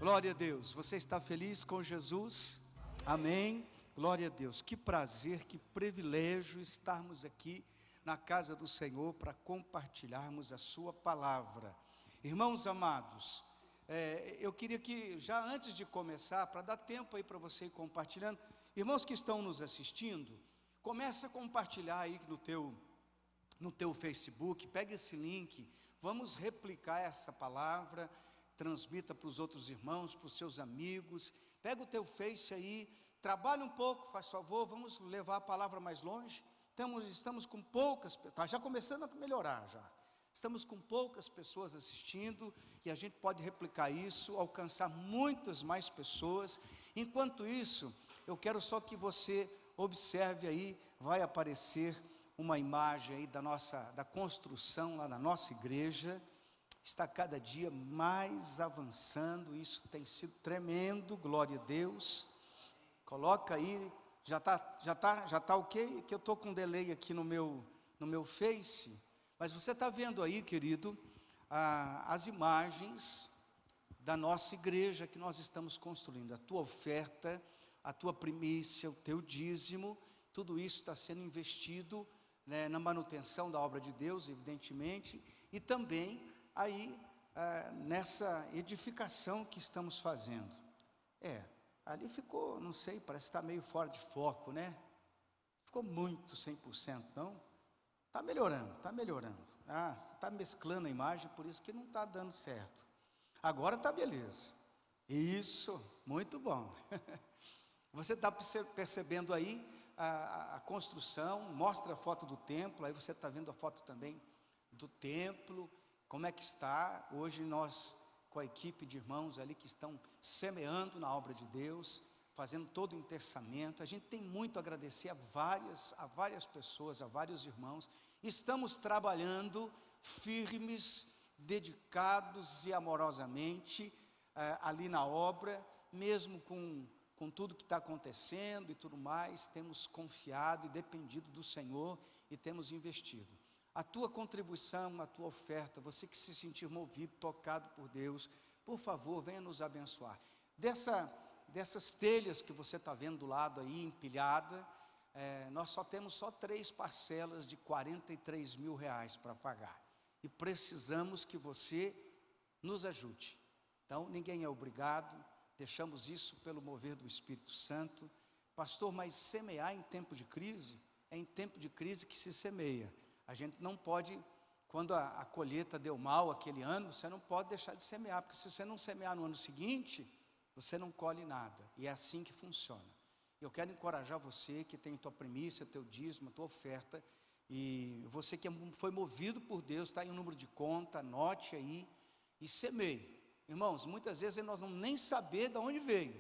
Glória a Deus. Você está feliz com Jesus? Amém. Glória a Deus. Que prazer, que privilégio estarmos aqui na casa do Senhor para compartilharmos a sua palavra. Irmãos amados, eu queria que já antes de começar, para dar tempo aí para você ir compartilhando, irmãos que estão nos assistindo, começa a compartilhar aí no teu Facebook, pega esse link, vamos replicar essa palavra, transmita para os outros irmãos, para os seus amigos, pega o teu Face aí, trabalha um pouco, faz favor, vamos levar a palavra mais longe. Estamos com poucas, está já começando a melhorar já, estamos com poucas pessoas assistindo, e a gente pode replicar isso, alcançar muitas mais pessoas. Enquanto isso, eu quero só que você observe aí, vai aparecer uma imagem aí da construção lá na nossa igreja, está cada dia mais avançando, isso tem sido tremendo, glória a Deus. Coloca aí, já tá ok, que eu estou com um delay aqui no meu Face, mas você está vendo aí, querido, as imagens da nossa igreja que nós estamos construindo, a tua oferta, a tua primícia, o teu dízimo, tudo isso está sendo investido, né, na manutenção da obra de Deus, evidentemente, e também aí nessa edificação que estamos fazendo. Ali ficou, não sei, parece que está meio fora de foco, né? Ficou muito 100%, não? Está melhorando, está melhorando. Você está mesclando a imagem, por isso que não está dando certo. Agora está beleza. Isso, muito bom. Você está percebendo aí a construção, mostra a foto do templo, aí você está vendo a foto também do templo, como é que está. Hoje nós, com a equipe de irmãos ali que estão semeando na obra de Deus, fazendo todo o intercessamento, a gente tem muito a agradecer a várias pessoas, a vários irmãos. Estamos trabalhando firmes, dedicados e amorosamente ali na obra, mesmo com tudo que está acontecendo e tudo mais, temos confiado e dependido do Senhor e temos investido. A tua contribuição, a tua oferta, você que se sentir movido, tocado por Deus, por favor, venha nos abençoar. Dessas telhas que você está vendo do lado aí, empilhada, nós temos 3 parcelas de R$43 mil para pagar, e precisamos que você nos ajude. Então, ninguém é obrigado, deixamos isso pelo mover do Espírito Santo. Pastor, mas semear em tempo de crise, é em tempo de crise que se semeia. A gente não pode, quando a colheita deu mal aquele ano, você não pode deixar de semear, porque se você não semear no ano seguinte, você não colhe nada, e é assim que funciona. Eu quero encorajar você que tem tua primícia, teu dízimo, tua oferta, e você que foi movido por Deus, está aí o número de conta, anote aí, e semeie. Irmãos, muitas vezes nós não nem saber de onde veio,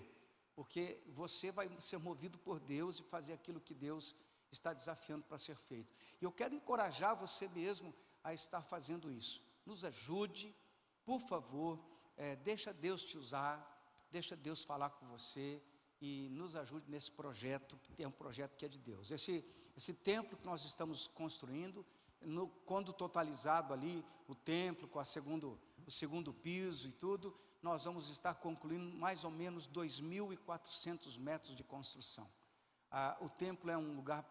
porque você vai ser movido por Deus e fazer aquilo que Deus está desafiando para ser feito. E eu quero encorajar você mesmo a estar fazendo isso. Nos ajude, por favor, deixa Deus te usar, deixa Deus falar com você e nos ajude nesse projeto, que é um projeto que é de Deus. Esse templo que nós estamos construindo, quando totalizado ali o templo com o segundo piso e tudo, nós vamos estar concluindo mais ou menos 2.400 metros de construção. O templo é um lugar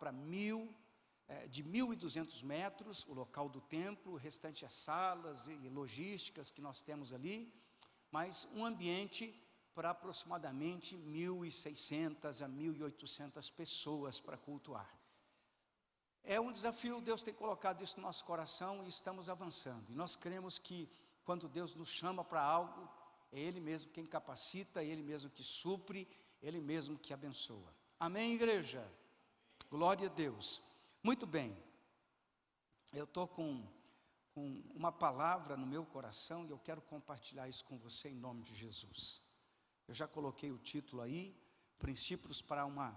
de 1.200 metros, o local do templo, o restante é salas e logísticas que nós temos ali, mas um ambiente para aproximadamente 1.600 a 1.800 pessoas para cultuar. É um desafio, Deus tem colocado isso no nosso coração e estamos avançando. E nós cremos que quando Deus nos chama para algo, é Ele mesmo quem capacita, é Ele mesmo que supre, Ele mesmo que abençoa. Amém, igreja? Glória a Deus. Muito bem, eu estou com uma palavra no meu coração e eu quero compartilhar isso com você em nome de Jesus. Eu já coloquei o título aí, Princípios para uma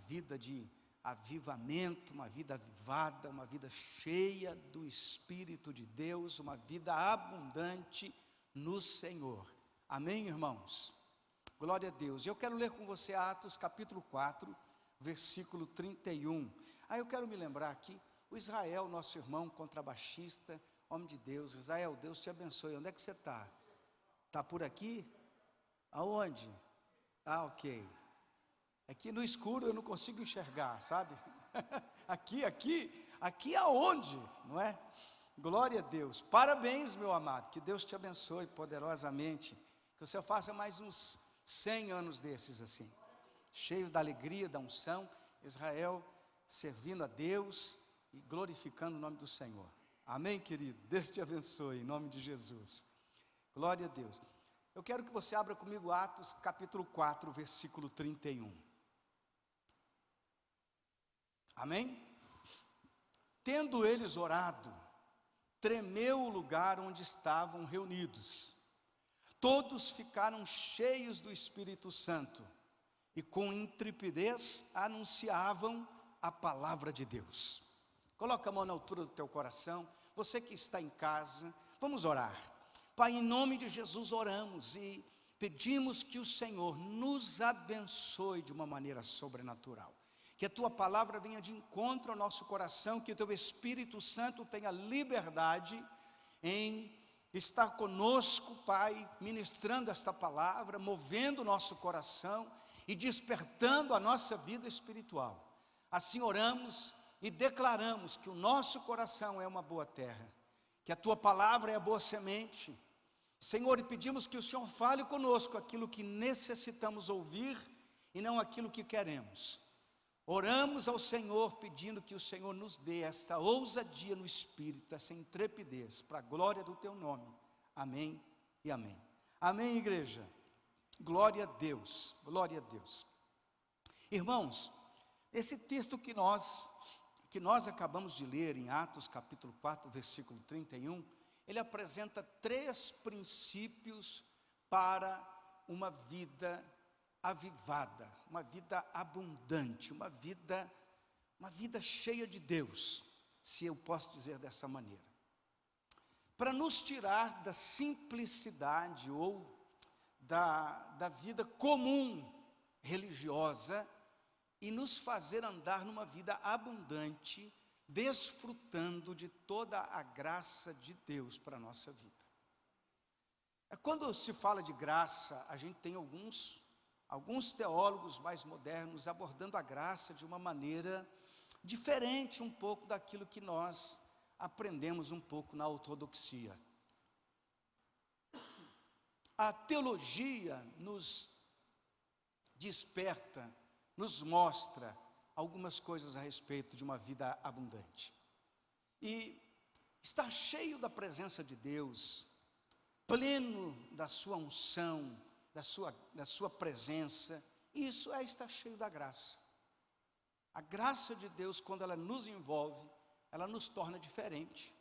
vida de avivamento, uma vida avivada, uma vida cheia do Espírito de Deus, uma vida abundante no Senhor. Amém, irmãos? Glória a Deus. Eu quero ler com você Atos capítulo 4, versículo 31. Eu quero me lembrar aqui, o Israel, nosso irmão contrabaixista, homem de Deus. Israel, Deus te abençoe. Onde é que você está? Está por aqui? Aonde? Ah, ok. Aqui no escuro eu não consigo enxergar, sabe? Aqui aonde, não é? Glória a Deus. Parabéns, meu amado. Que Deus te abençoe poderosamente. Que você faça mais uns 100 anos desses assim, cheios da alegria, da unção. Israel servindo a Deus e glorificando o nome do Senhor. Amém, querido? Deus te abençoe, em nome de Jesus. Glória a Deus. Eu quero que você abra comigo Atos capítulo 4, versículo 31. Amém? Tendo eles orado, tremeu o lugar onde estavam reunidos. Todos ficaram cheios do Espírito Santo e com intrepidez anunciavam a palavra de Deus. Coloca a mão na altura do teu coração. Você que está em casa, vamos orar. Pai, em nome de Jesus oramos e pedimos que o Senhor nos abençoe de uma maneira sobrenatural. Que a tua palavra venha de encontro ao nosso coração, que o teu Espírito Santo tenha liberdade em estar conosco, Pai, ministrando esta palavra, movendo o nosso coração e despertando a nossa vida espiritual. Assim oramos e declaramos que o nosso coração é uma boa terra, que a tua palavra é a boa semente. Senhor, e pedimos que o Senhor fale conosco aquilo que necessitamos ouvir e não aquilo que queremos. Oramos ao Senhor pedindo que o Senhor nos dê essa ousadia no Espírito, essa intrepidez, para a glória do teu nome. Amém e amém. Amém, igreja. Glória a Deus, glória a Deus. Irmãos, esse texto que nós acabamos de ler em Atos capítulo 4, versículo 31, ele apresenta 3 princípios para uma vida avivada, uma vida abundante, uma vida cheia de Deus, se eu posso dizer dessa maneira. Para nos tirar da simplicidade ou da vida comum religiosa e nos fazer andar numa vida abundante, desfrutando de toda a graça de Deus para a nossa vida. Quando se fala de graça, a gente tem alguns teólogos mais modernos abordando a graça de uma maneira diferente um pouco daquilo que nós aprendemos um pouco na ortodoxia. A teologia nos desperta, nos mostra algumas coisas a respeito de uma vida abundante. E estar cheio da presença de Deus, pleno da sua unção, da sua presença, isso é estar cheio da graça. A graça de Deus, quando ela nos envolve, ela nos torna diferente.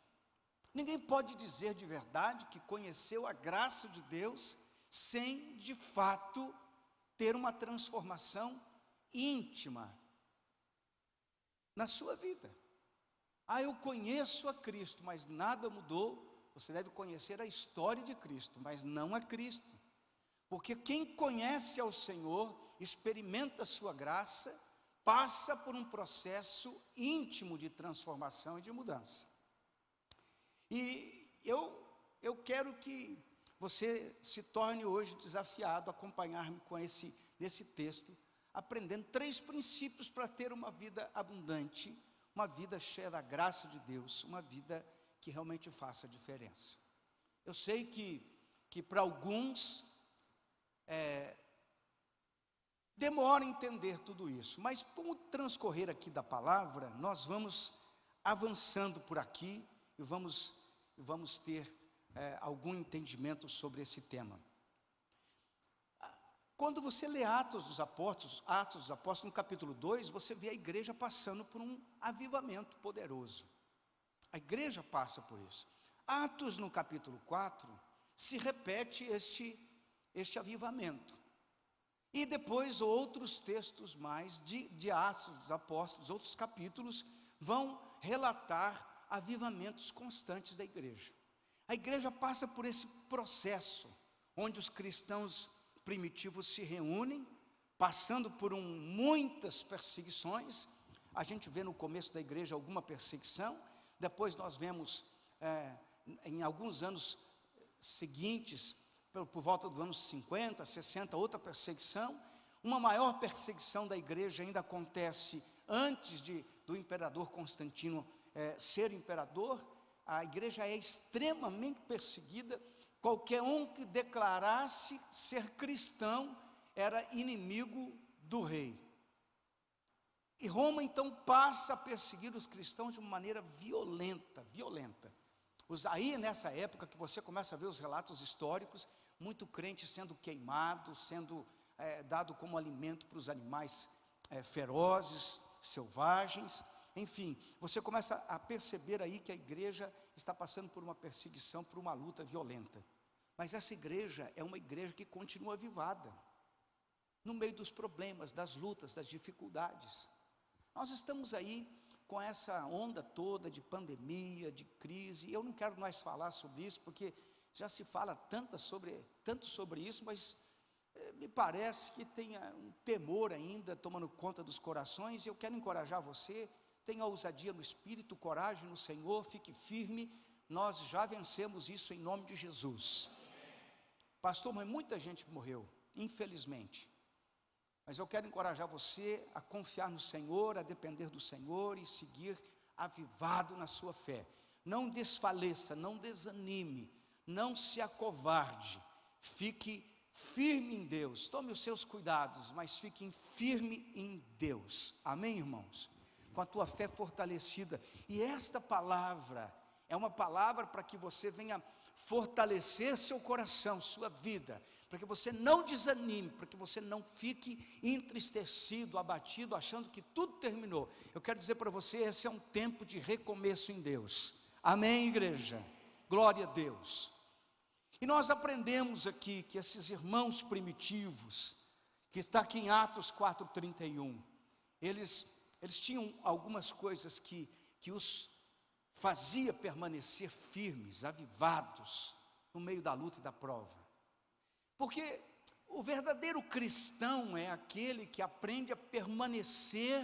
Ninguém pode dizer de verdade que conheceu a graça de Deus sem, de fato, ter uma transformação íntima na sua vida. Eu conheço a Cristo, mas nada mudou. Você deve conhecer a história de Cristo, mas não a Cristo. Porque quem conhece ao Senhor, experimenta a sua graça, passa por um processo íntimo de transformação e de mudança. E eu quero que você se torne hoje desafiado a acompanhar-me nesse texto, aprendendo 3 princípios para ter uma vida abundante, uma vida cheia da graça de Deus, uma vida que realmente faça diferença. Eu sei que para alguns demora a entender tudo isso, mas com o transcorrer aqui da palavra, nós vamos avançando por aqui e vamos ter algum entendimento sobre esse tema. Quando você lê Atos dos Apóstolos, no capítulo 2, você vê a igreja passando por um avivamento poderoso. A igreja passa por isso. Atos, no capítulo 4, se repete este avivamento. E depois outros textos mais de Atos dos Apóstolos, outros capítulos, vão relatar avivamentos constantes da igreja. A igreja passa por esse processo, onde os cristãos primitivos se reúnem, passando por muitas perseguições. A gente vê no começo da igreja alguma perseguição, depois nós vemos em alguns anos seguintes por volta dos anos 50, 60, outra perseguição. Uma maior perseguição da igreja ainda acontece antes do imperador Constantino ser imperador. A igreja é extremamente perseguida. Qualquer um que declarasse ser cristão era inimigo do rei. E Roma então passa a perseguir os cristãos de uma maneira violenta. Aí nessa época que você começa a ver os relatos históricos, muito crente sendo queimado, sendo dado como alimento para os animais ferozes, selvagens. Enfim, você começa a perceber aí que a igreja está passando por uma perseguição, por uma luta violenta. Mas essa igreja é uma igreja que continua avivada, no meio dos problemas, das lutas, das dificuldades. Nós estamos aí com essa onda toda de pandemia, de crise. Eu não quero mais falar sobre isso, porque já se fala tanto sobre isso, mas me parece que tem um temor ainda tomando conta dos corações. E eu quero encorajar você: tenha ousadia no Espírito, coragem no Senhor, fique firme. Nós já vencemos isso em nome de Jesus. Pastor, mas muita gente morreu, infelizmente. Mas eu quero encorajar você a confiar no Senhor, a depender do Senhor e seguir avivado na sua fé. Não desfaleça, não desanime, não se acovarde. Fique firme em Deus. Tome os seus cuidados, mas fique firme em Deus. Amém, irmãos? Com a tua fé fortalecida. E esta palavra é uma palavra para que você venha fortalecer seu coração, sua vida, para que você não desanime, para que você não fique entristecido, abatido, achando que tudo terminou. Eu quero dizer para você, esse é um tempo de recomeço em Deus. Amém, igreja? Glória a Deus. E nós aprendemos aqui que esses irmãos primitivos, que está aqui em Atos 4:31, eles tinham algumas coisas que os fazia permanecer firmes, avivados, no meio da luta e da prova. Porque o verdadeiro cristão é aquele que aprende a permanecer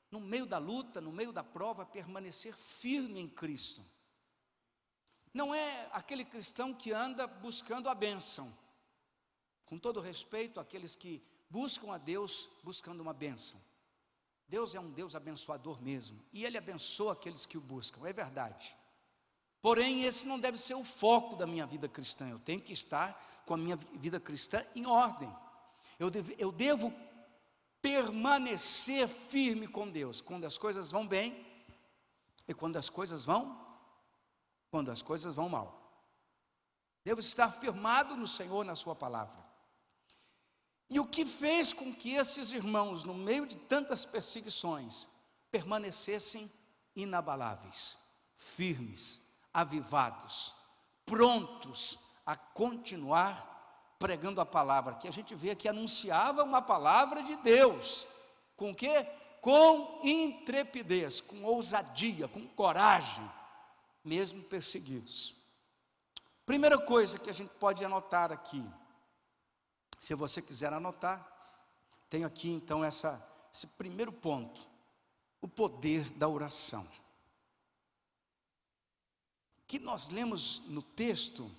no meio da luta, no meio da prova, permanecer firme em Cristo. Não é aquele cristão que anda buscando a bênção. Com todo respeito àqueles que buscam a Deus buscando uma bênção. Deus é um Deus abençoador mesmo, e Ele abençoa aqueles que o buscam, é verdade. Porém, esse não deve ser o foco da minha vida cristã. Eu tenho que estar com a minha vida cristã em ordem. Eu devo permanecer firme com Deus, quando as coisas vão bem, e quando as coisas vão mal. Devo estar firmado no Senhor, na sua palavra. E o que fez com que esses irmãos, no meio de tantas perseguições, permanecessem inabaláveis, firmes, avivados, prontos a continuar pregando a palavra, que a gente vê que anunciava uma palavra de Deus, com o quê? Com intrepidez, com ousadia, com coragem, mesmo perseguidos. Primeira coisa que a gente pode anotar aqui, se você quiser anotar, tenho aqui então esse primeiro ponto, o poder da oração. Que nós lemos no texto,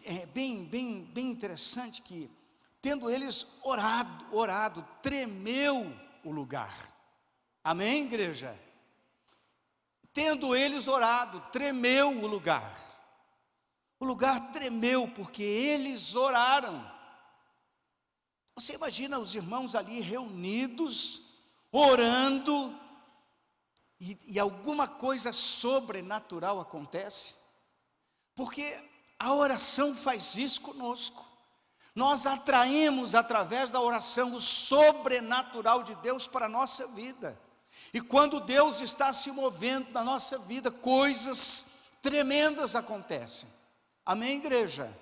é bem interessante que, tendo eles orado, tremeu o lugar. Amém, igreja? Tendo eles orado, tremeu o lugar. O lugar tremeu porque eles oraram. Você imagina os irmãos ali reunidos, orando, e alguma coisa sobrenatural acontece? Porque a oração faz isso conosco. Nós atraímos através da oração o sobrenatural de Deus para a nossa vida. E quando Deus está se movendo na nossa vida, coisas tremendas acontecem. Amém, igreja?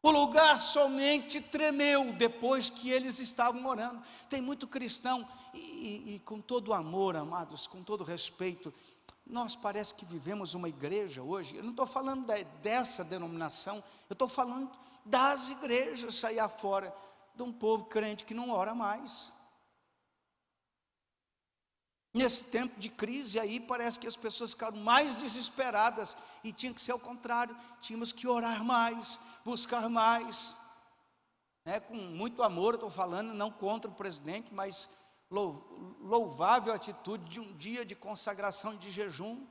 O lugar somente tremeu depois que eles estavam orando. Tem muito cristão, e com todo amor, amados, com todo respeito, nós parece que vivemos uma igreja hoje. Eu não estou falando dessa denominação, eu estou falando das igrejas aí afora, de um povo crente que não ora mais. Nesse tempo de crise aí, parece que as pessoas ficaram mais desesperadas, e tinha que ser ao contrário, tínhamos que orar mais, buscar mais, com muito amor eu estou falando, não contra o presidente, mas louvável atitude de um dia de consagração de jejum,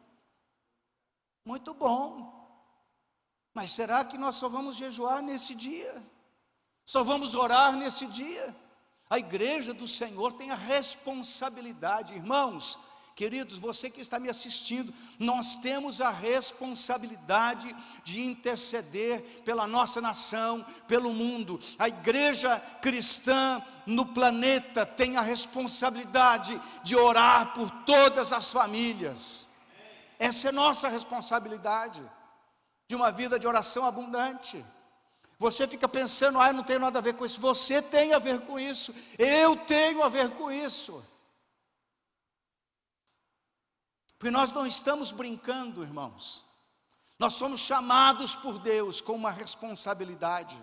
muito bom. Mas será que nós só vamos jejuar nesse dia? Só vamos orar nesse dia? A igreja do Senhor tem a responsabilidade, irmãos, queridos, você que está me assistindo, nós temos a responsabilidade de interceder pela nossa nação, pelo mundo. A igreja cristã no planeta tem a responsabilidade de orar por todas as famílias. Essa é nossa responsabilidade, de uma vida de oração abundante. Você fica pensando, eu não tenho nada a ver com isso. Você tem a ver com isso, eu tenho a ver com isso. Porque nós não estamos brincando, irmãos. Nós somos chamados por Deus com uma responsabilidade.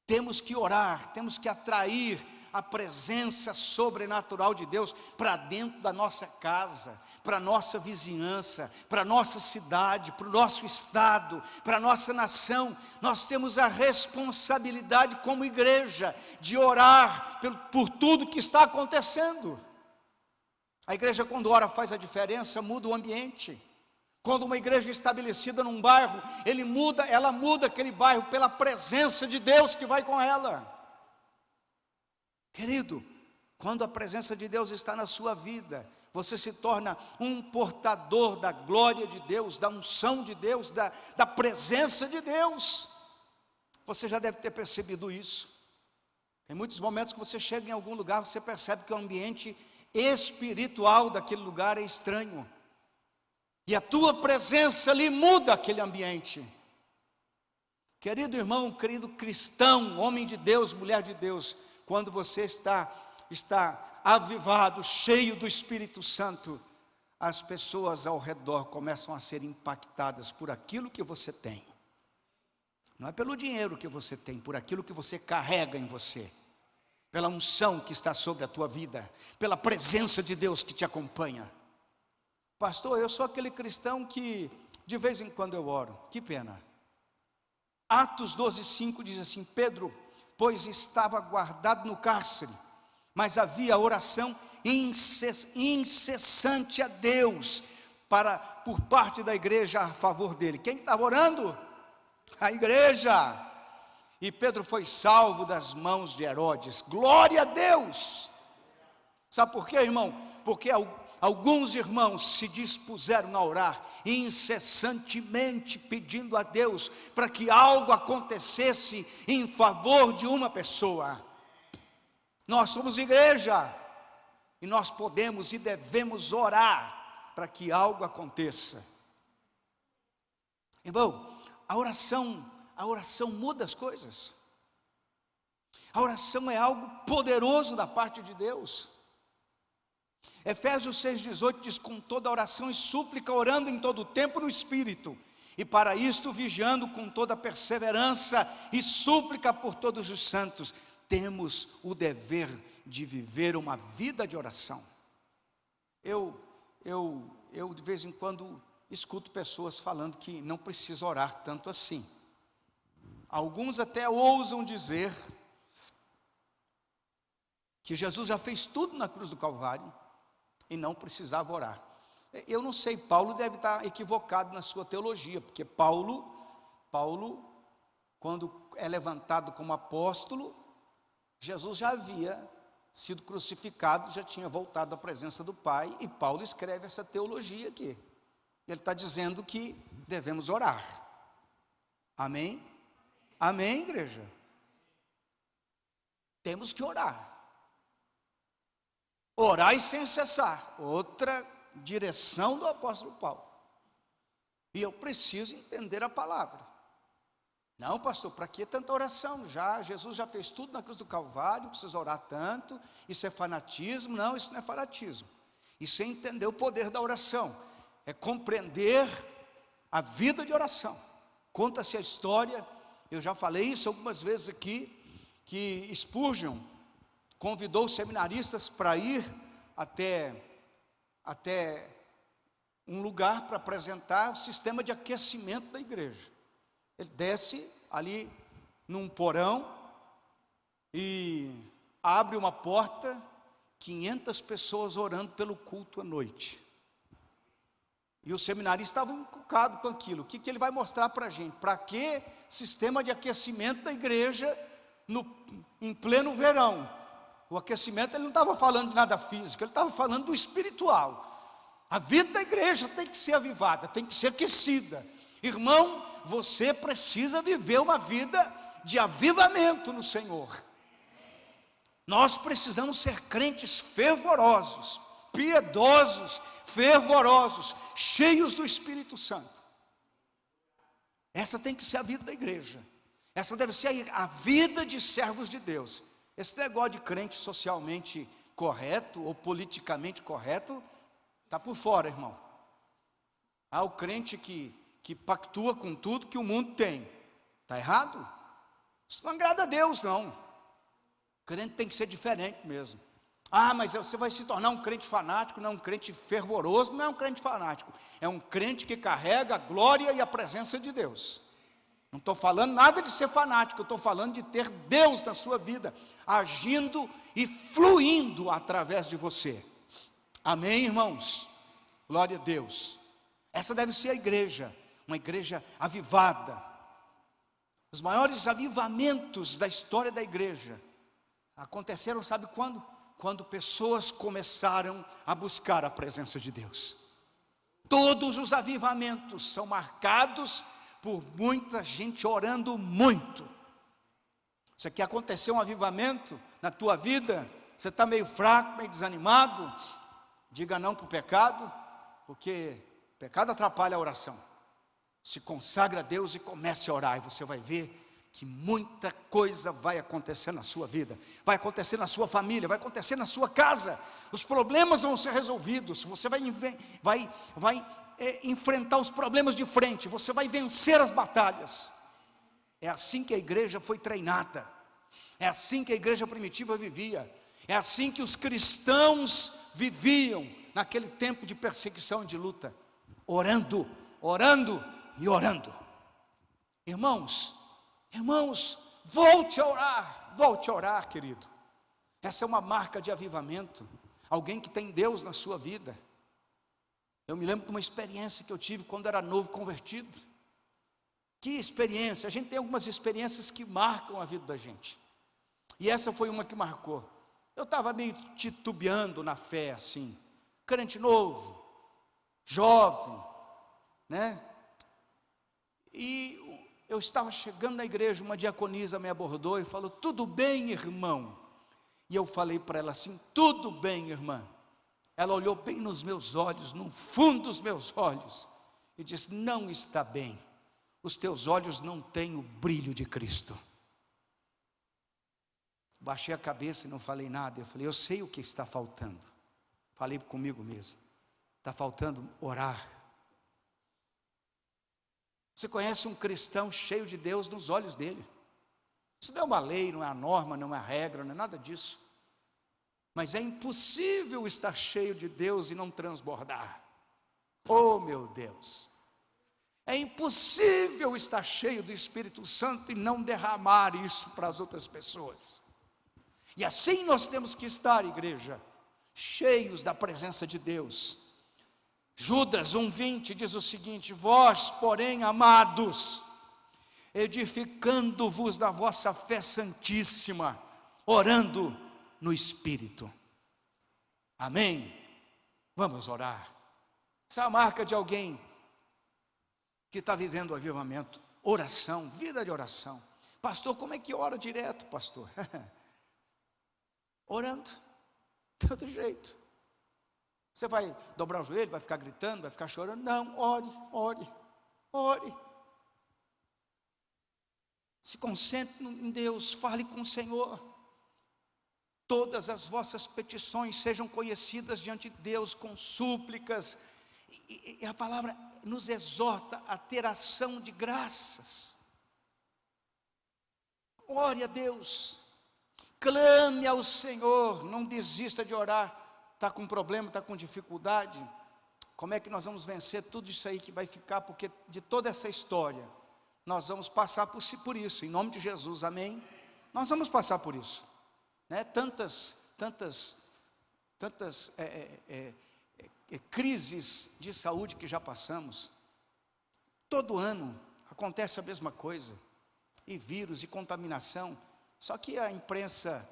Temos que orar, temos que atrair a presença sobrenatural de Deus para dentro da nossa casa, para a nossa vizinhança, para a nossa cidade, para o nosso estado, para a nossa nação. Nós temos a responsabilidade como igreja de orar por tudo que está acontecendo. A igreja, quando ora, faz a diferença, muda o ambiente. Quando uma igreja é estabelecida num bairro, ela muda aquele bairro pela presença de Deus que vai com ela. Querido, quando a presença de Deus está na sua vida, você se torna um portador da glória de Deus, da unção de Deus, da presença de Deus. Você já deve ter percebido isso. Tem muitos momentos que você chega em algum lugar, você percebe que o ambiente espiritual daquele lugar é estranho. E a tua presença ali muda aquele ambiente. Querido irmão, querido cristão, homem de Deus, mulher de Deus, quando você está avivado, cheio do Espírito Santo, as pessoas ao redor começam a ser impactadas por aquilo que você tem. Não é pelo dinheiro que você tem, por aquilo que você carrega em você, pela unção que está sobre a tua vida, pela presença de Deus que te acompanha. Pastor, eu sou aquele cristão que de vez em quando eu oro. Que pena. Atos 12:5 diz assim: Pedro, pois estava guardado no cárcere, mas havia oração incessante a Deus por parte da igreja a favor dele. Quem estava orando? A igreja. E Pedro foi salvo das mãos de Herodes. Glória a Deus. Sabe por quê, irmão? Porque alguns irmãos se dispuseram a orar incessantemente, pedindo a Deus para que algo acontecesse em favor de uma pessoa. Nós somos igreja, e nós podemos e devemos orar para que algo aconteça. Irmão, a oração muda as coisas. A oração é algo poderoso da parte de Deus. Efésios 6,18 diz: com toda oração e súplica, orando em todo o tempo no Espírito, e para isto vigiando com toda perseverança e súplica por todos os santos. Temos o dever de viver uma vida de oração. Eu de vez em quando escuto pessoas falando que não precisa orar tanto assim. Alguns até ousam dizer que Jesus já fez tudo na cruz do Calvário e não precisava orar. Eu não sei, Paulo deve estar equivocado na sua teologia, porque Paulo, quando é levantado como apóstolo, Jesus já havia sido crucificado, já tinha voltado à presença do Pai, e Paulo escreve essa teologia aqui. Ele está dizendo que devemos orar. Amém? Amém, igreja? Temos que orar. Orai sem cessar. Outra direção do apóstolo Paulo. E eu preciso entender a palavra. Não, pastor, para que tanta oração? Jesus já fez tudo na cruz do Calvário, não precisa orar tanto. Isso é fanatismo? Não, isso não é fanatismo. Isso é entender o poder da oração. É compreender a vida de oração. Conta-se a história, eu já falei isso algumas vezes aqui, que Spurgeon convidou os seminaristas para ir até um lugar para apresentar o sistema de aquecimento da igreja. Ele desce ali num porão e abre uma porta, 500 pessoas orando pelo culto à noite. E o seminarista estava encucado com aquilo. O que ele vai mostrar para a gente? Para que sistema de aquecimento da igreja em pleno verão? O aquecimento, ele não estava falando de nada físico, ele estava falando do espiritual. A vida da igreja tem que ser avivada, tem que ser aquecida. Irmão, você precisa viver uma vida de avivamento no Senhor. Nós precisamos ser crentes fervorosos, piedosos, fervorosos, cheios do Espírito Santo. Essa tem que ser a vida da igreja. Essa deve ser a vida de servos de Deus. Esse negócio de crente socialmente correto ou politicamente correto está por fora, irmão. O crente que pactua com tudo que o mundo tem, está errado? Isso não agrada a Deus, não. O crente tem que ser diferente mesmo. Mas você vai se tornar um crente fanático. Não, um crente fervoroso não é um crente fanático, é um crente que carrega a glória e a presença de Deus. Não estou falando nada de ser fanático, eu estou falando de ter Deus na sua vida, agindo e fluindo através de você. Amém, irmãos? Glória a Deus. Essa deve ser a igreja, uma igreja avivada. Os maiores avivamentos da história da igreja aconteceram, sabe quando? Quando pessoas começaram a buscar a presença de Deus. Todos os avivamentos são marcados por muita gente orando muito. Você quer acontecer um avivamento na tua vida? Você está meio fraco, meio desanimado? Diga não para o pecado, porque o pecado atrapalha a oração. Se consagra a Deus e comece a orar, e você vai ver que muita coisa vai acontecer na sua vida, vai acontecer na sua família, vai acontecer na sua casa. Os problemas vão ser resolvidos, você vai enfrentar os problemas de frente, você vai vencer as batalhas. É assim que a igreja foi treinada, é assim que a igreja primitiva vivia, é assim que os cristãos viviam naquele tempo de perseguição e de luta, orando, orando e orando. Irmãos, volte a orar, querido. Essa é uma marca de avivamento, alguém que tem Deus na sua vida. Eu me lembro de uma experiência que eu tive quando era novo convertido. Que experiência! A gente tem algumas experiências que marcam a vida da gente, e essa foi uma que marcou. Eu estava meio titubeando na fé, assim, crente novo, jovem, né? E eu estava chegando na igreja, uma diaconisa me abordou e falou: tudo bem, irmão? E eu falei para ela assim: tudo bem, irmã. Ela olhou bem nos meus olhos, no fundo dos meus olhos, e disse: não está bem, os teus olhos não têm o brilho de Cristo. Baixei a cabeça e não falei nada. Eu falei: eu sei o que está faltando. Falei comigo mesmo: está faltando orar. Você conhece um cristão cheio de Deus nos olhos dele. Isso não é uma lei, não é a norma, não é a regra, não é nada disso. Mas é impossível estar cheio de Deus e não transbordar. Oh, meu Deus! É impossível estar cheio do Espírito Santo e não derramar isso para as outras pessoas. E assim nós temos que estar, igreja, cheios da presença de Deus. Judas 1,20 diz o seguinte: vós, porém, amados, edificando-vos da vossa fé santíssima, orando no Espírito. Amém? Vamos orar. Essa é a marca de alguém que está vivendo o avivamento. Oração, vida de oração. Pastor, como é que ora direto, pastor? Orando, de todo jeito. Você vai dobrar o joelho, vai ficar gritando, vai ficar chorando? Não, ore. Se concentre em Deus, fale com o Senhor. Todas as vossas petições sejam conhecidas diante de Deus com súplicas. E a palavra nos exorta a ter ação de graças. Ore a Deus, clame ao Senhor, não desista de orar. tá com problema, está com dificuldade, como é que nós vamos vencer tudo isso aí que vai ficar, porque de toda essa história, nós vamos passar por isso, em nome de Jesus, amém? Nós vamos passar por isso, né? Tantas crises de saúde que já passamos, todo ano acontece a mesma coisa, e vírus, e contaminação, só que a imprensa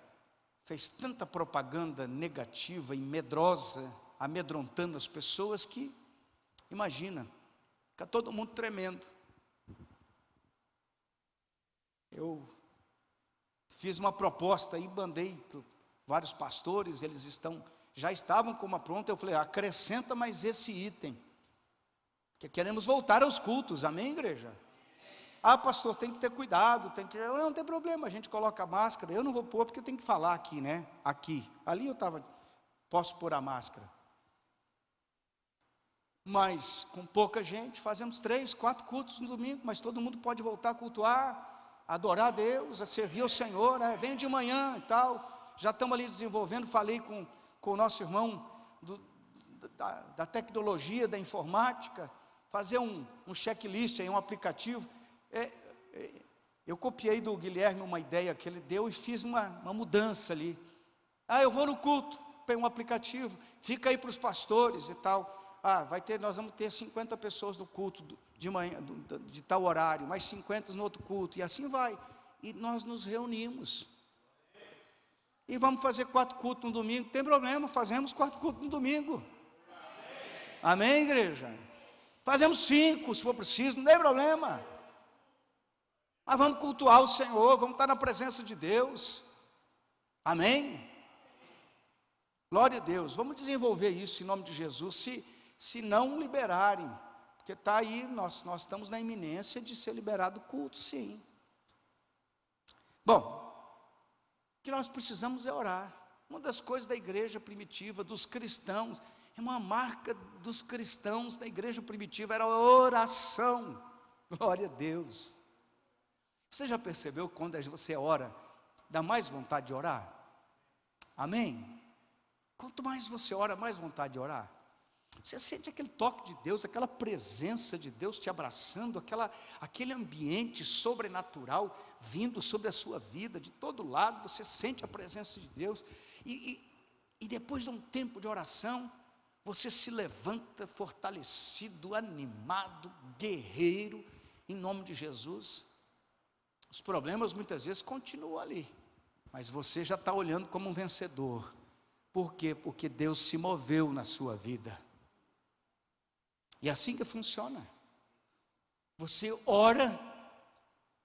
fez tanta propaganda negativa e medrosa, amedrontando as pessoas, que, imagina, fica todo mundo tremendo. Eu fiz uma proposta e mandei para vários pastores, eles já estavam com uma pronta, eu falei, acrescenta mais esse item, que queremos voltar aos cultos, amém, igreja? Pastor, tem que ter cuidado, não tem problema, a gente coloca a máscara, eu não vou pôr porque tem que falar aqui, né? Ali posso pôr a máscara. Mas com pouca gente, fazemos 3, 4 cultos no domingo, mas todo mundo pode voltar a cultuar, a adorar a Deus, a servir ao Senhor, venha de manhã e tal. Já estamos ali desenvolvendo, falei com o nosso irmão da tecnologia, da informática, fazer um checklist, um aplicativo. Eu copiei do Guilherme uma ideia que ele deu e fiz uma mudança ali. Eu vou no culto, tem um aplicativo, fica aí para os pastores e tal. Nós vamos ter 50 pessoas no culto de manhã, de tal horário, mais 50 no outro culto, e assim vai. E nós nos reunimos. E vamos fazer 4 cultos no domingo, tem problema, fazemos 4 cultos no domingo. Amém, igreja? Fazemos 5, se for preciso, não tem problema. Mas vamos cultuar o Senhor, vamos estar na presença de Deus, amém? Glória a Deus, vamos desenvolver isso em nome de Jesus, se não liberarem, porque está aí, nós estamos na iminência de ser liberado o culto, sim. Bom, o que nós precisamos é orar. Uma das coisas da igreja primitiva, dos cristãos, uma marca dos cristãos da igreja primitiva era a oração, glória a Deus. Você já percebeu quando você ora, dá mais vontade de orar? Amém? Quanto mais você ora, mais vontade de orar. Você sente aquele toque de Deus, aquela presença de Deus te abraçando, aquele ambiente sobrenatural vindo sobre a sua vida, de todo lado, você sente a presença de Deus, e depois de um tempo de oração, você se levanta fortalecido, animado, guerreiro, em nome de Jesus. Os problemas muitas vezes continuam ali, mas você já está olhando como um vencedor. Por quê? Porque Deus se moveu na sua vida. E é assim que funciona. Você ora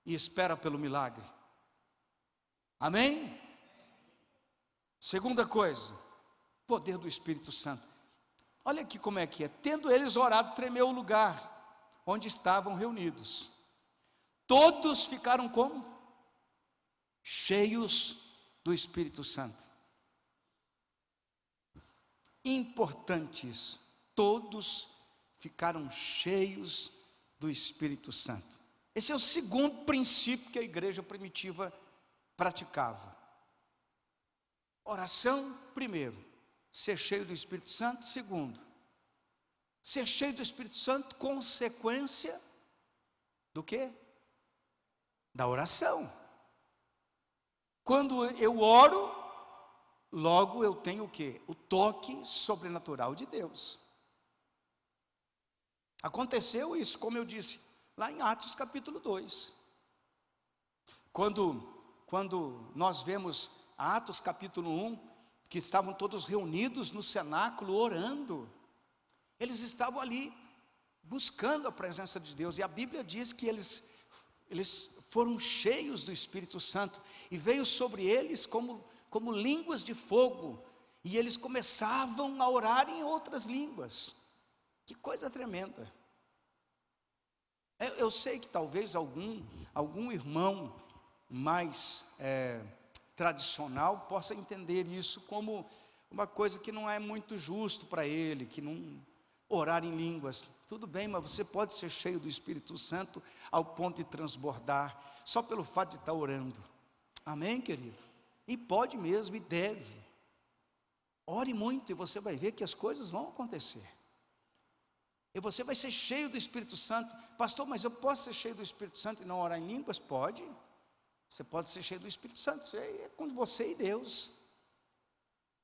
e espera pelo milagre. Amém? Segunda coisa, poder do Espírito Santo. Olha aqui como é que é. Tendo eles orado, tremeu o lugar onde estavam reunidos. Todos ficaram como? Cheios do Espírito Santo. Importante isso. Todos ficaram cheios do Espírito Santo. Esse é o segundo princípio que a igreja primitiva praticava. Oração, primeiro. Ser cheio do Espírito Santo, segundo. Ser cheio do Espírito Santo, consequência do quê? Da oração. Quando eu oro, logo eu tenho o quê? O toque sobrenatural de Deus. Aconteceu isso, como eu disse, lá em Atos capítulo 2. Quando nós vemos Atos capítulo 1, que estavam todos reunidos no cenáculo orando, eles estavam ali buscando a presença de Deus, e a Bíblia diz que eles foram cheios do Espírito Santo, e veio sobre eles como línguas de fogo, e eles começavam a orar em outras línguas. Que coisa tremenda. Eu sei que talvez algum irmão mais tradicional possa entender isso como uma coisa que não é muito justo para ele, que não orar em línguas. Tudo bem, mas você pode ser cheio do Espírito Santo ao ponto de transbordar, só pelo fato de estar orando. Amém, querido? E pode mesmo, e deve. Ore muito e você vai ver que as coisas vão acontecer. E você vai ser cheio do Espírito Santo. Pastor, mas eu posso ser cheio do Espírito Santo e não orar em línguas? Pode. Você pode ser cheio do Espírito Santo. Isso aí é com você e Deus.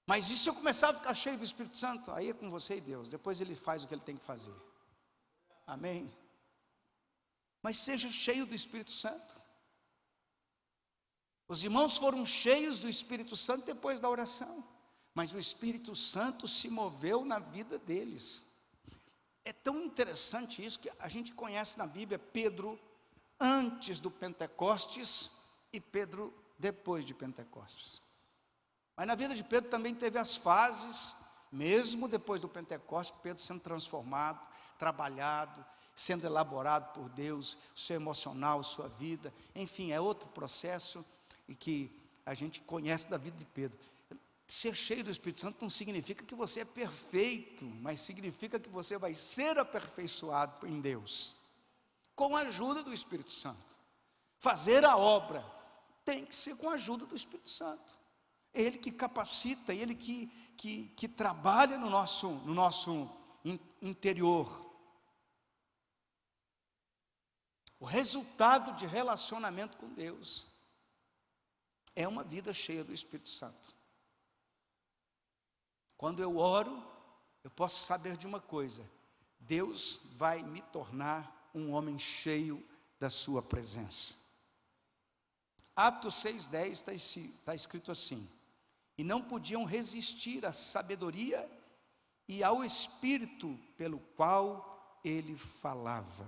Mas e se eu começar a ficar cheio do Espírito Santo? Aí é com você e Deus. Depois ele faz o que ele tem que fazer. Amém? Mas seja cheio do Espírito Santo. Os irmãos foram cheios do Espírito Santo depois da oração. Mas o Espírito Santo se moveu na vida deles. É tão interessante isso que a gente conhece na Bíblia Pedro antes do Pentecostes e Pedro depois de Pentecostes. Mas na vida de Pedro também teve as fases, mesmo depois do Pentecostes, Pedro sendo transformado, trabalhado, sendo elaborado por Deus, o seu emocional, sua vida, enfim, é outro processo e que a gente conhece da vida de Pedro. Ser cheio do Espírito Santo não significa que você é perfeito, mas significa que você vai ser aperfeiçoado em Deus, com a ajuda do Espírito Santo. Fazer a obra tem que ser com a ajuda do Espírito Santo. Ele que capacita, Ele que trabalha no nosso interior. O resultado de relacionamento com Deus é uma vida cheia do Espírito Santo. Quando eu oro, eu posso saber de uma coisa: Deus vai me tornar um homem cheio da sua presença. Atos 6,10 está escrito assim: e não podiam resistir à sabedoria e ao Espírito pelo qual ele falava.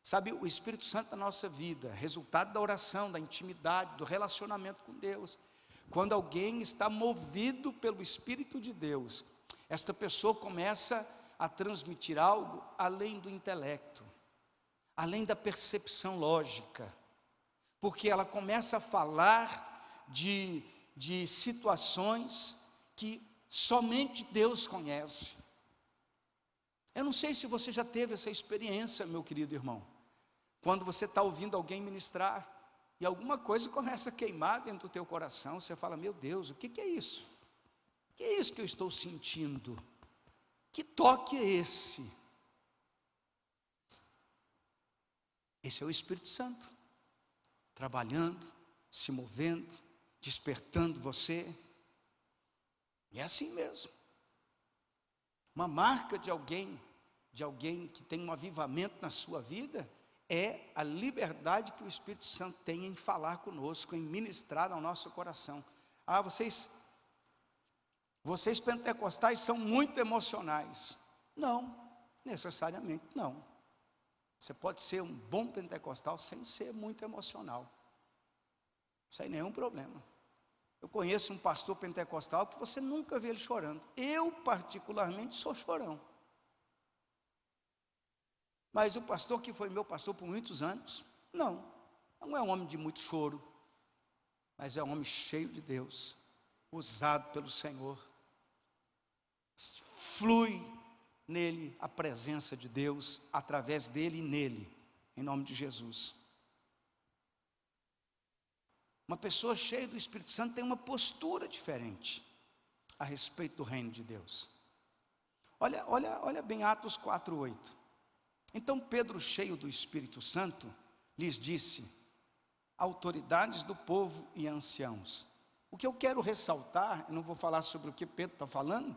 Sabe, o Espírito Santo da nossa vida, resultado da oração, da intimidade, do relacionamento com Deus. Quando alguém está movido pelo Espírito de Deus, esta pessoa começa a transmitir algo além do intelecto, além da percepção lógica, porque ela começa a falar de situações que somente Deus conhece. Eu não sei se você já teve essa experiência, meu querido irmão, quando você está ouvindo alguém ministrar, e alguma coisa começa a queimar dentro do teu coração, você fala: meu Deus, o que é isso? O que é isso que eu estou sentindo? Que toque é esse? Esse é o Espírito Santo, trabalhando, se movendo, despertando você. E é assim mesmo. Uma marca de alguém que tem um avivamento na sua vida, é a liberdade que o Espírito Santo tem em falar conosco, em ministrar ao nosso coração. Ah, vocês pentecostais são muito emocionais. Não, necessariamente não. Você pode ser um bom pentecostal sem ser muito emocional, sem nenhum problema. Eu conheço um pastor pentecostal que você nunca vê ele chorando. Eu particularmente sou chorão. Mas o pastor que foi meu pastor por muitos anos, não é um homem de muito choro, mas é um homem cheio de Deus, usado pelo Senhor. Flui nele a presença de Deus, através dele e nele, em nome de Jesus. Uma pessoa cheia do Espírito Santo tem uma postura diferente a respeito do reino de Deus. Olha bem Atos 4:8. Então Pedro, cheio do Espírito Santo, lhes disse: autoridades do povo e anciãos. O que eu quero ressaltar, eu não vou falar sobre o que Pedro está falando,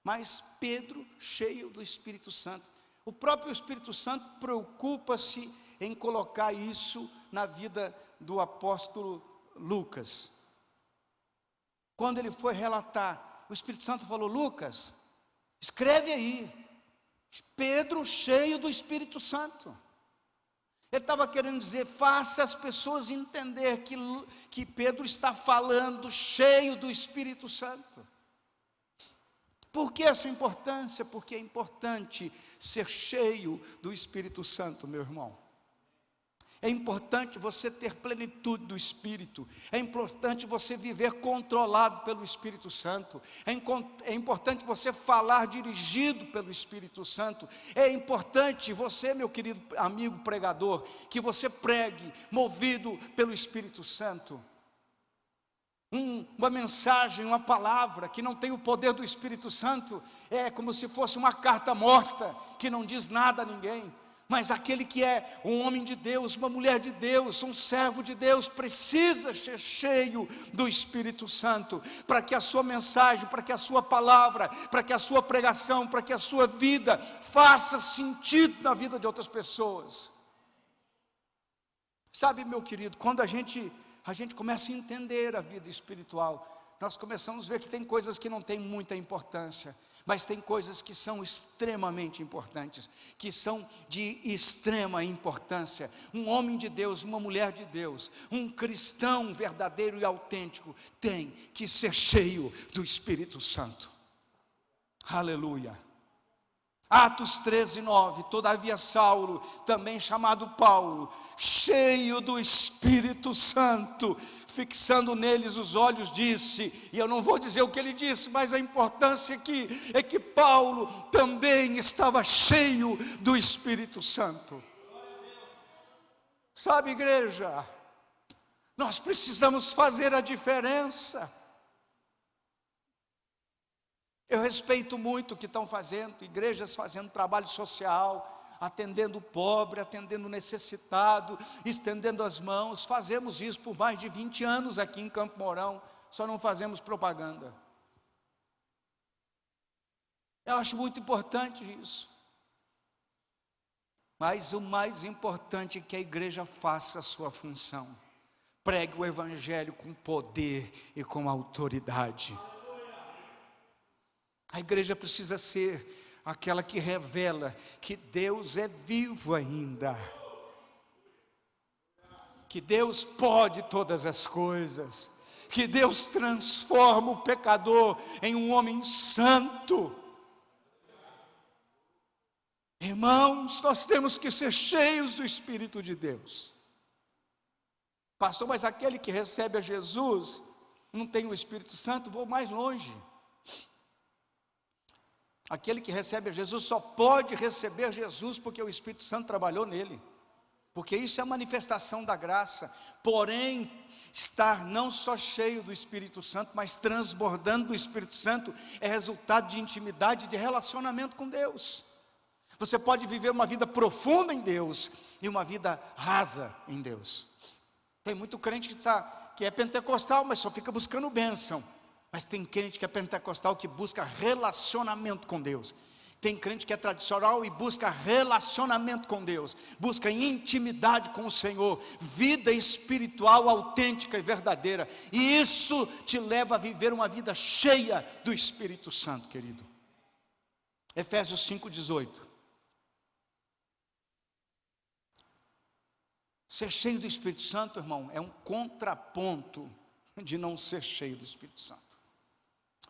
mas Pedro, cheio do Espírito Santo. O próprio Espírito Santo preocupa-se em colocar isso na vida do apóstolo Lucas. Quando ele foi relatar, o Espírito Santo falou: Lucas, escreve aí, Pedro cheio do Espírito Santo. Ele estava querendo dizer: faça as pessoas entender que Pedro está falando cheio do Espírito Santo. Por que essa importância? Porque é importante ser cheio do Espírito Santo, meu irmão. É importante você ter plenitude do Espírito. É importante você viver controlado pelo Espírito Santo. É importante você falar dirigido pelo Espírito Santo. É importante você, meu querido amigo pregador, que você pregue movido pelo Espírito Santo. Uma mensagem, uma palavra que não tem o poder do Espírito Santo, é como se fosse uma carta morta, que não diz nada a ninguém. Mas aquele que é um homem de Deus, uma mulher de Deus, um servo de Deus, precisa ser cheio do Espírito Santo, para que a sua mensagem, para que a sua palavra, para que a sua pregação, para que a sua vida faça sentido na vida de outras pessoas. Sabe, meu querido, quando a gente começa a entender a vida espiritual, nós começamos a ver que tem coisas que não têm muita importância, mas tem coisas que são extremamente importantes, que são de extrema importância. Um homem de Deus, uma mulher de Deus, um cristão verdadeiro e autêntico, tem que ser cheio do Espírito Santo. Aleluia. Atos 13:9, todavia Saulo, também chamado Paulo, cheio do Espírito Santo, fixando neles os olhos, disse, e eu não vou dizer o que ele disse, mas a importância aqui é que Paulo também estava cheio do Espírito Santo. Sabe, igreja, nós precisamos fazer a diferença. Eu respeito muito o que estão fazendo, igrejas fazendo trabalho social, atendendo o pobre, atendendo o necessitado, estendendo as mãos. Fazemos isso por mais de 20 anos aqui em Campo Mourão, só não fazemos propaganda. Eu acho muito importante isso. Mas o mais importante é que a igreja faça a sua função. Pregue o evangelho com poder e com autoridade. A igreja precisa ser aquela que revela que Deus é vivo ainda, que Deus pode todas as coisas, que Deus transforma o pecador em um homem santo. Irmãos, nós temos que ser cheios do Espírito de Deus. Pastor, mas aquele que recebe a Jesus não tem o Espírito Santo? Vou mais longe. Aquele que recebe a Jesus só pode receber Jesus porque o Espírito Santo trabalhou nele, porque isso é a manifestação da graça. Porém, estar não só cheio do Espírito Santo, mas transbordando do Espírito Santo, é resultado de intimidade, de relacionamento com Deus. Você pode viver uma vida profunda em Deus e uma vida rasa em Deus. Tem muito crente que é pentecostal, mas só fica buscando bênção. Mas tem crente que é pentecostal que busca relacionamento com Deus. Tem crente que é tradicional e busca relacionamento com Deus, busca intimidade com o Senhor, vida espiritual autêntica e verdadeira. E isso te leva a viver uma vida cheia do Espírito Santo, querido. Efésios 5:18. Ser cheio do Espírito Santo, irmão, é um contraponto de não ser cheio do Espírito Santo.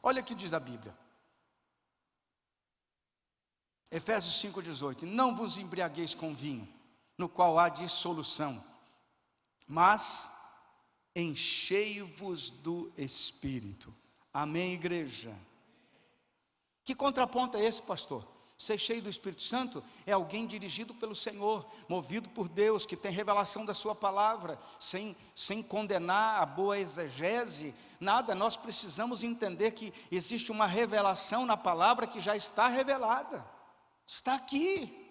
Olha o que diz a Bíblia. Efésios 5:18. Não vos embriagueis com vinho, no qual há dissolução, mas enchei-vos do Espírito. Amém, igreja? Que contraponto é esse, pastor? Ser cheio do Espírito Santo é alguém dirigido pelo Senhor, movido por Deus, que tem revelação da sua palavra, sem condenar a boa exegese, nada. Nós precisamos entender que existe uma revelação na palavra que já está revelada, está aqui.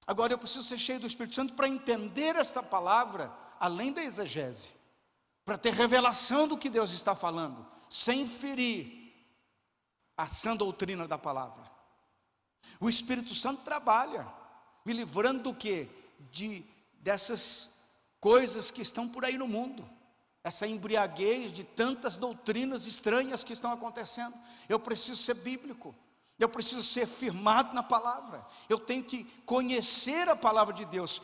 Agora eu preciso ser cheio do Espírito Santo para entender esta palavra, além da exegese, para ter revelação do que Deus está falando, sem ferir a sã doutrina da palavra. O Espírito Santo trabalha, me livrando do quê? Dessas coisas que estão por aí no mundo, essa embriaguez de tantas doutrinas estranhas que estão acontecendo. Eu preciso ser bíblico, eu preciso ser firmado na palavra, eu tenho que conhecer a palavra de Deus.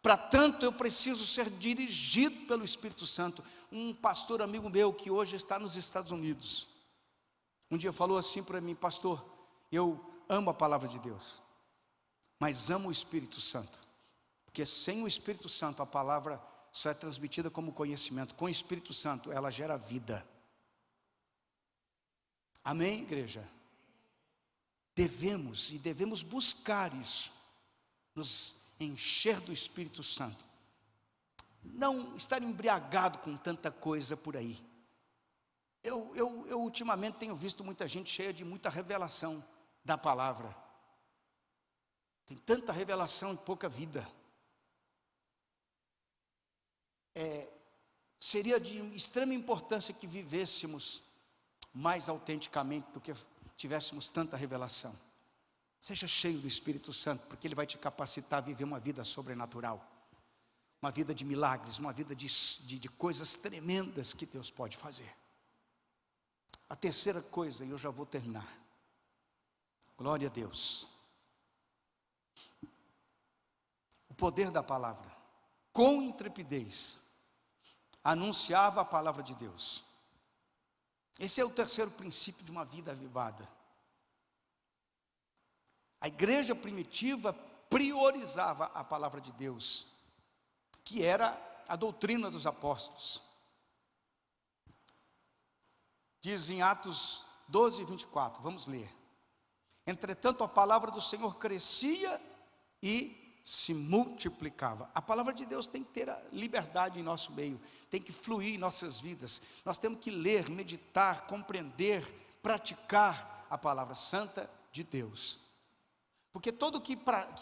Para tanto, eu preciso ser dirigido pelo Espírito Santo. Um pastor amigo meu que hoje está nos Estados Unidos, um dia falou assim para mim: pastor, eu amo a palavra de Deus, mas amo o Espírito Santo, porque sem o Espírito Santo a palavra só é transmitida como conhecimento. Com o Espírito Santo ela gera vida. Amém, igreja? Devemos buscar isso, nos encher do Espírito Santo. não estar embriagado com tanta coisa por aí. Eu ultimamente tenho visto muita gente cheia de muita revelação da palavra. Tem tanta revelação e pouca vida. Seria de extrema importância que vivêssemos mais autenticamente do que tivéssemos tanta revelação. Seja cheio do Espírito Santo, porque Ele vai te capacitar a viver uma vida sobrenatural, uma vida de milagres, uma vida de coisas tremendas que Deus pode fazer. A terceira coisa, e eu já vou terminar. Glória a Deus. O poder da palavra, com intrepidez, anunciava a palavra de Deus. Esse é o terceiro princípio de uma vida avivada. A igreja primitiva priorizava a palavra de Deus, que era a doutrina dos apóstolos. Diz em Atos 12, 24, vamos ler. Entretanto, a palavra do Senhor crescia e se multiplicava. A palavra de Deus tem que ter a liberdade em nosso meio, tem que fluir em nossas vidas. Nós temos que ler, meditar, compreender, praticar a palavra santa de Deus. Porque todo que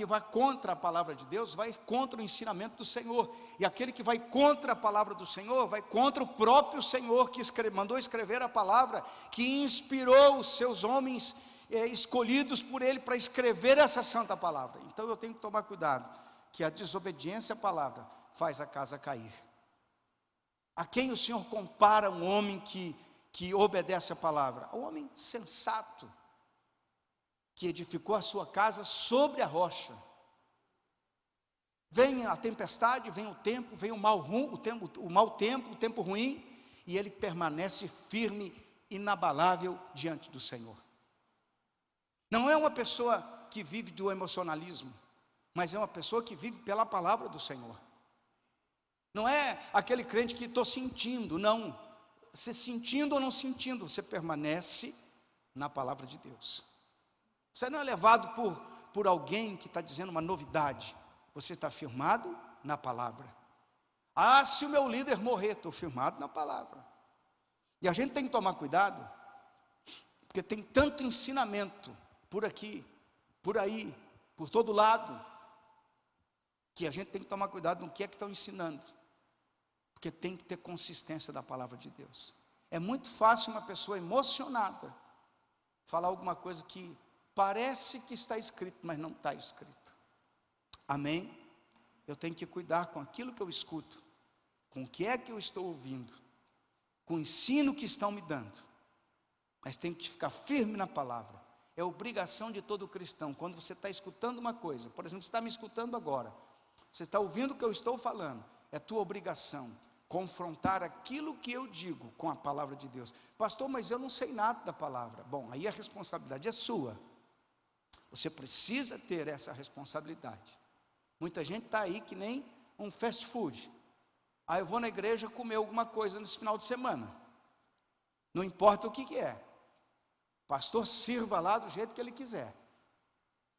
vai contra a palavra de Deus, vai contra o ensinamento do Senhor. E aquele que vai contra a palavra do Senhor, vai contra o próprio Senhor que mandou escrever a palavra, que inspirou os seus homens escolhidos por Ele para escrever essa santa palavra. Então eu tenho que tomar cuidado, que a desobediência à palavra faz a casa cair. A quem o Senhor compara um homem que obedece a palavra? Um homem sensato, que edificou a sua casa sobre a rocha. Vem a tempestade, vem o tempo, vem o mau tempo, o tempo ruim, e ele permanece firme, inabalável diante do Senhor. Não é uma pessoa que vive do emocionalismo, mas é uma pessoa que vive pela palavra do Senhor. Não é aquele crente que estou sentindo, não. Você sentindo ou não sentindo, você permanece na palavra de Deus. Você não é levado por alguém que está dizendo uma novidade. Você está firmado na palavra. Ah, se o meu líder morrer, estou firmado na palavra. E a gente tem que tomar cuidado, porque tem tanto ensinamento por aqui, por aí, por todo lado, que a gente tem que tomar cuidado no que é que estão ensinando, porque tem que ter consistência da palavra de Deus. É muito fácil uma pessoa emocionada falar alguma coisa que parece que está escrito, mas não está escrito. Amém? Eu tenho que cuidar com aquilo que eu escuto, com o que é que eu estou ouvindo, com o ensino que estão me dando, mas tenho que ficar firme na palavra. É obrigação de todo cristão. Quando você está escutando uma coisa, por exemplo, você está me escutando agora, você está ouvindo o que eu estou falando, é tua obrigação confrontar aquilo que eu digo com a palavra de Deus. Pastor, mas eu não sei nada da palavra. Bom, aí a responsabilidade é sua. Você precisa ter essa responsabilidade. Muita gente está aí que nem um fast food. Aí eu vou na igreja comer alguma coisa nesse final de semana. Não importa o que é. O pastor sirva lá do jeito que ele quiser.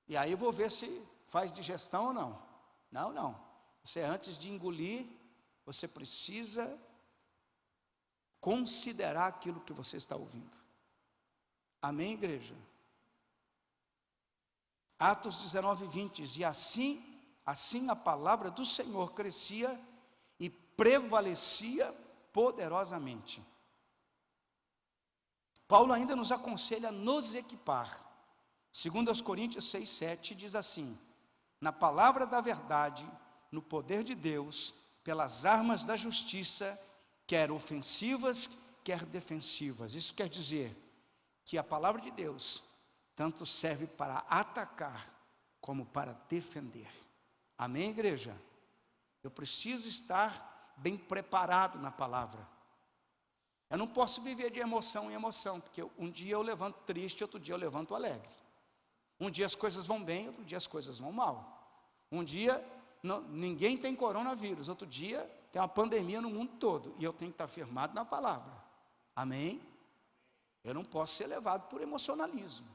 E aí eu vou ver se faz digestão ou não. Não. Você, antes de engolir, você precisa considerar aquilo que você está ouvindo. Amém, igreja? Atos 19, 20 diz: e assim a palavra do Senhor crescia e prevalecia poderosamente. Paulo ainda nos aconselha a nos equipar. 2 Coríntios 6, 7 diz assim: na palavra da verdade, no poder de Deus, pelas armas da justiça, quer ofensivas, quer defensivas. Isso quer dizer que a palavra de Deus tanto serve para atacar como para defender. Amém, igreja? Eu preciso estar bem preparado na palavra. Eu não posso viver de emoção em emoção, porque um dia eu levanto triste, outro dia eu levanto alegre. Um dia as coisas vão bem, outro dia as coisas vão mal. Um dia ninguém tem coronavírus, outro dia tem uma pandemia no mundo todo, e eu tenho que estar firmado na palavra. Amém? Eu não posso ser levado por emocionalismo.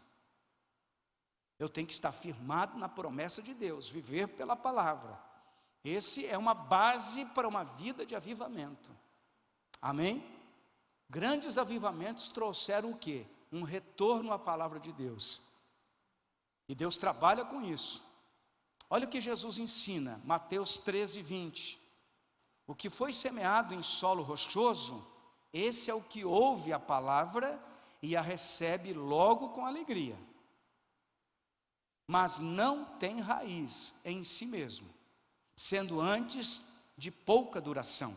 Eu tenho que estar firmado na promessa de Deus, viver pela palavra. Esse é uma base para uma vida de avivamento. Amém? Grandes avivamentos trouxeram o quê? Um retorno à palavra de Deus. E Deus trabalha com isso. Olha o que Jesus ensina, Mateus 13, 20. O que foi semeado em solo rochoso, esse é o que ouve a palavra e a recebe logo com alegria, mas não tem raiz em si mesmo, sendo antes de pouca duração.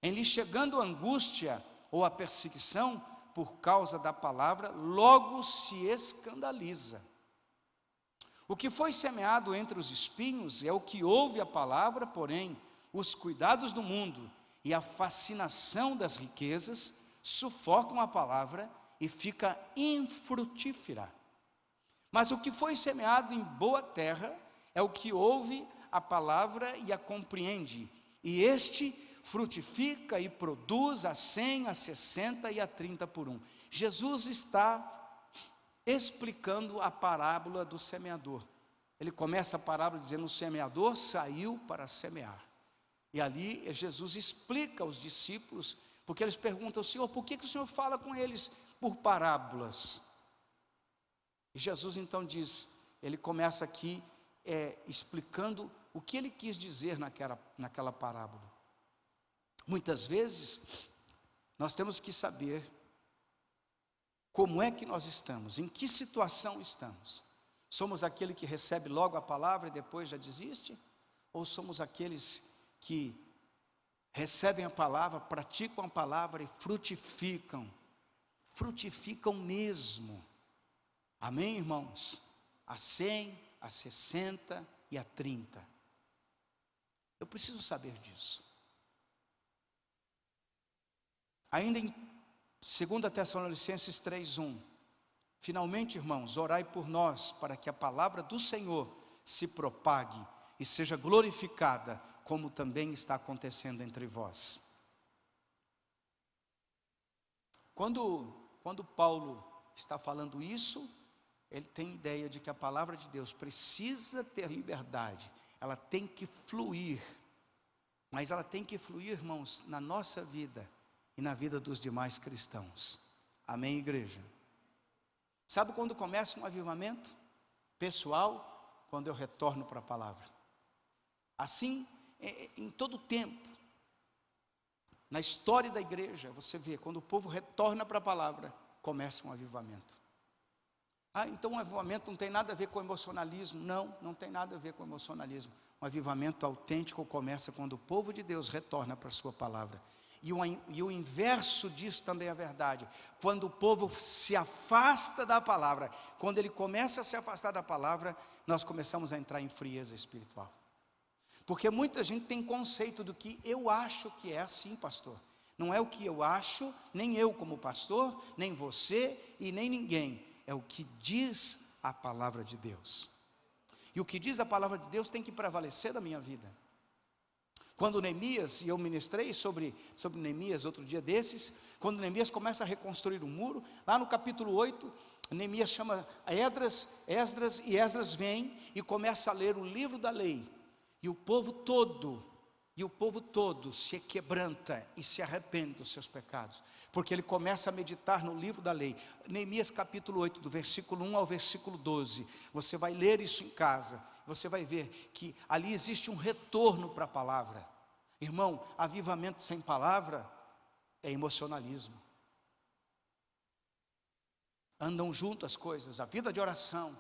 Em lhe chegando a angústia ou a perseguição por causa da palavra, logo se escandaliza. O que foi semeado entre os espinhos é o que ouve a palavra, porém, os cuidados do mundo e a fascinação das riquezas sufocam a palavra e fica infrutífera. Mas o que foi semeado em boa terra é o que ouve a palavra e a compreende, e este frutifica e produz a 100, a 60 e a 30 por um. Jesus está explicando a parábola do semeador. Ele começa a parábola dizendo: o semeador saiu para semear. E ali Jesus explica aos discípulos, porque eles perguntam: Senhor, por que o Senhor fala com eles por parábolas? E Jesus então diz, ele começa aqui explicando o que ele quis dizer naquela parábola. Muitas vezes, nós temos que saber como é que nós estamos, em que situação estamos. Somos aquele que recebe logo a palavra e depois já desiste? Ou somos aqueles que recebem a palavra, praticam a palavra e frutificam mesmo? Amém, irmãos? A 100, a 60 e a 30. Eu preciso saber disso. Ainda em 2 Tessalonicenses 3:1, finalmente, irmãos, orai por nós, para que a palavra do Senhor se propague e seja glorificada, como também está acontecendo entre vós. Quando Paulo está falando isso, ele tem ideia de que a palavra de Deus precisa ter liberdade, ela tem que fluir, mas ela tem que fluir, irmãos, na nossa vida e na vida dos demais cristãos. Amém, igreja? Sabe quando começa um avivamento pessoal? Quando eu retorno para a palavra. Assim, em todo o tempo, na história da igreja, você vê, quando o povo retorna para a palavra, começa um avivamento. Então um avivamento não tem nada a ver com emocionalismo. Não tem nada a ver com emocionalismo. Um avivamento autêntico começa quando o povo de Deus retorna para a sua palavra. E o inverso disso também é verdade. Quando o povo se afasta da palavra, quando ele começa a se afastar da palavra, nós começamos a entrar em frieza espiritual. Porque muita gente tem conceito do que eu acho que é assim, pastor. Não é o que eu acho, nem eu como pastor, nem você e nem ninguém. É o que diz a palavra de Deus. E o que diz a palavra de Deus tem que prevalecer da minha vida. Quando Neemias, e eu ministrei sobre Neemias outro dia desses, quando Neemias começa a reconstruir o muro, lá no capítulo 8, Neemias chama Esdras, e Esdras vem e começa a ler o livro da lei, e o povo todo se quebranta e se arrepende dos seus pecados, porque ele começa a meditar no livro da lei. Neemias capítulo 8, do versículo 1 ao versículo 12, você vai ler isso em casa, você vai ver que ali existe um retorno para a palavra. Irmão, avivamento sem palavra é emocionalismo. Andam junto as coisas, a vida de oração,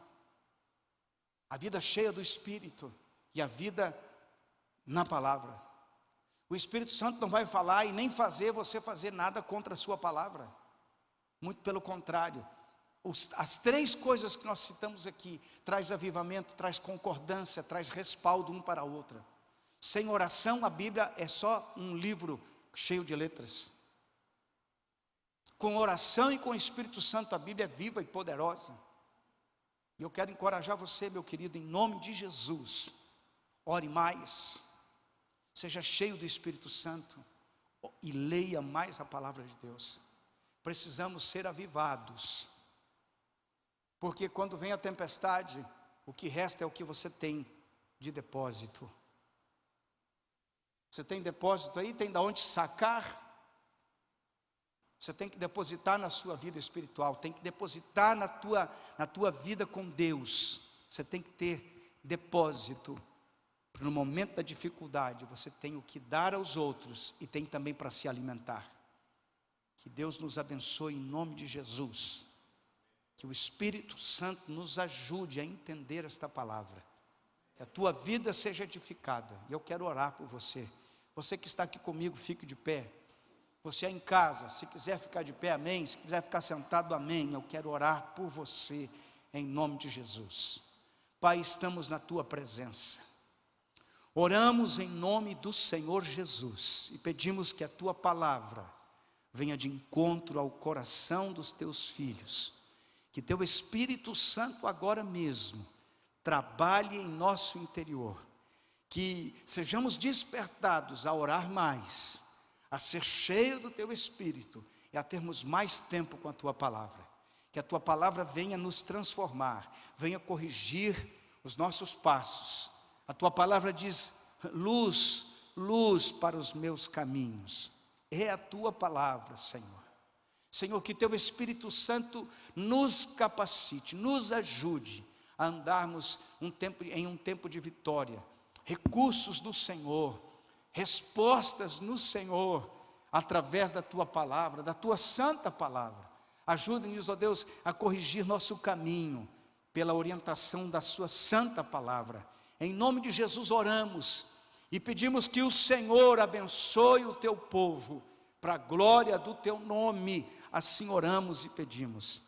a vida cheia do Espírito e a vida na palavra. O Espírito Santo não vai falar e nem fazer você fazer nada contra a sua palavra. Muito pelo contrário. As três coisas que nós citamos aqui, traz avivamento, traz concordância, traz respaldo um para a outra. Sem oração, a Bíblia é só um livro cheio de letras. Com oração e com o Espírito Santo, a Bíblia é viva e poderosa. E eu quero encorajar você, meu querido, em nome de Jesus, ore mais, seja cheio do Espírito Santo e leia mais a palavra de Deus. Precisamos ser avivados, porque quando vem a tempestade, o que resta é o que você tem de depósito. Você tem depósito aí? Tem de onde sacar? Você tem que depositar na sua vida espiritual, tem que depositar na tua vida com Deus. Você tem que ter depósito. No momento da dificuldade, você tem o que dar aos outros e tem também para se alimentar. Que Deus nos abençoe em nome de Jesus. Que o Espírito Santo nos ajude a entender esta palavra. Que a tua vida seja edificada. E eu quero orar por você. Você que está aqui comigo, fique de pé. Você é em casa, se quiser ficar de pé, amém. Se quiser ficar sentado, amém. Eu quero orar por você em nome de Jesus. Pai, estamos na tua presença. Oramos em nome do Senhor Jesus e pedimos que a tua palavra venha de encontro ao coração dos teus filhos. Que teu Espírito Santo agora mesmo trabalhe em nosso interior. Que sejamos despertados a orar mais, a ser cheio do teu Espírito e a termos mais tempo com a tua palavra. Que a tua palavra venha nos transformar, venha corrigir os nossos passos. A tua palavra diz, luz, luz para os meus caminhos. É a tua palavra, Senhor. Senhor, que teu Espírito Santo nos capacite, nos ajude a andarmos em um tempo de vitória. Recursos do Senhor, respostas no Senhor, através da tua palavra, da tua santa palavra. Ajude-nos, ó Deus, a corrigir nosso caminho, pela orientação da sua santa palavra. Em nome de Jesus oramos e pedimos que o Senhor abençoe o teu povo, para a glória do teu nome. Assim oramos e pedimos.